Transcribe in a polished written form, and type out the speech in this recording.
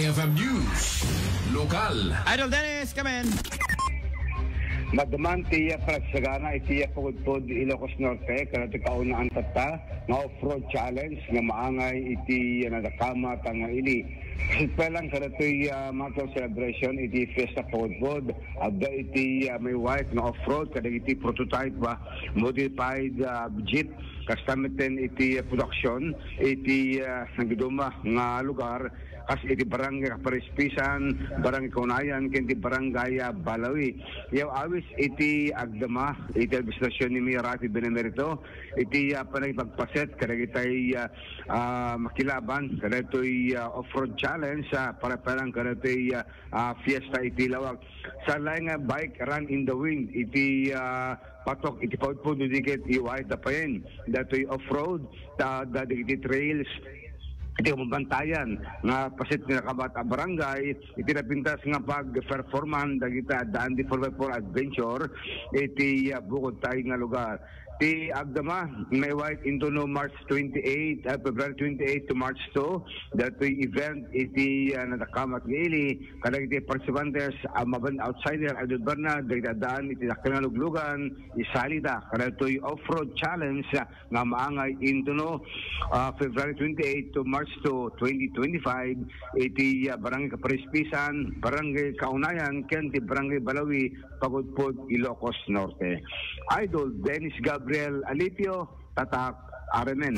IFM News. Lokal. Idol Dennis, come in. Madaman tiya pragsagana itiya pugod-pod Ilocos Norte kanati kaunaan tata nga off-road challenge nga maangay iti nadakama tanga ili. Pelang kanati month celebration iti fiesta pugod-pod abda iti may white nga off-road kada iti prototype ba modified jeep kastamiten iti production iti nagduma nga lugar kas iti barangay Kaparispisan, barangay Kaunayan, ken iti barangay Balawi. Yaw awis iti agdama, iti administrasyon ni Rafi Benemerito, iti panagpagpaset, kada itay makilaban, kada ito'y off-road challenge, para parang kada ito'y fiesta iti lawag. Sa laing bike run in the wind, iti patok, iti paudpod, dikit iwahit na pa yun. Dato'y off-road, iti trails, iti mabantayan nga pasit nga kabata barangay iti napintas nga pag-performan dagita daan di 4x4 adventure iti bukod tayo nga lugar. Ti agdama may white into no March 28, February 28 to March 2. Dato'y event iti nadakamat ngaili kada iti participants maban outsider adod barna dagdadaan iti nakanaluglugan isalita kada ito'y off-road challenge nga maangay into no February 28 to March 2, 2025 iti barangay Kaparispisan, barangay Kaunayan, ken ti barangay Balawi, Pagudpod, Ilocos Norte. Idol Dennis Gabriel Alipio, Tatak, RMN.